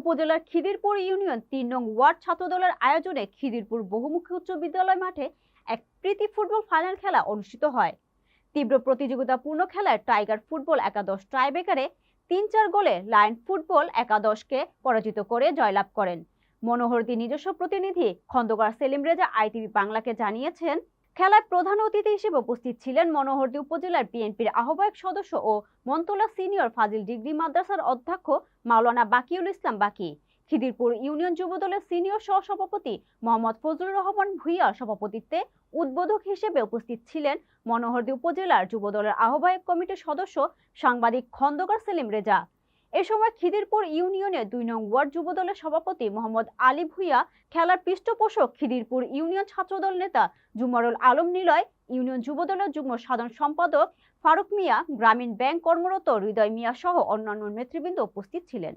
উপজেলার খিদিরপুর ইউনিয়ন ৩ নং ওয়ার্ড ছাত্রদলের আয়োজনে খিদিরপুর বহুমুখী উচ্চ বিদ্যালয় মাঠে এক প্রীতি ফুটবল ফাইনাল খেলা অনুষ্ঠিত হয়। তীব্র প্রতিযোগিতাপূর্ণ খেলায় টাইগার ফুটবল একাদশ টাইব্রেকারে ৩-৪ গোলে লায়ন ফুটবল একাদশকে পরাজিত করে জয়লাভ করেন। মনোহরদী নিজস্ব প্রতিনিধি খন্দকার সেলিম রেজা আইটিভি বাংলাকে জানিয়েছেন, খেলায় প্রধান অতিথি হিসেবে উপস্থিত ছিলেন মনোহরদী উপজেলার বিএনপির আহ্বায়ক সদস্য ও মন্তলা সিনিয়র ফাজিল ডিগ্রি মাদ্রাসার অধ্যক্ষ মাওলানা বাকিউল ইসলাম বাকি। খিদিরপুর ইউনিয়ন যুবদলের সিনিয়র সহসভাপতি মোহাম্মদ ফজলুর রহমান ভূঁইয়ার সভাপতিত্বে উদ্বোধক হিসেবে উপস্থিত ছিলেন মনোহরদী উপজেলার যুবদলের আহ্বায়ক কমিটির সদস্য সাংবাদিক খন্দকার সেলিম রেজা। এ সময় খিদিরপুর ইউনিয়নের ২ নং ওয়ার্ড যুবদলের সভাপতি মোহাম্মদ আলী ভূঁইয়া, খেলার পৃষ্ঠপোষক খিদিরপুর ইউনিয়ন ছাত্রদল নেতা জুমারুল আলম নিলয়, ইউনিয়ন যুবদলের যুগ্ম সাধারণ সম্পাদক ফারুক মিয়া, গ্রামীণ ব্যাংক কর্মরত হৃদয় মিয়া সহ অন্যান্য নেতৃবৃন্দ উপস্থিত ছিলেন।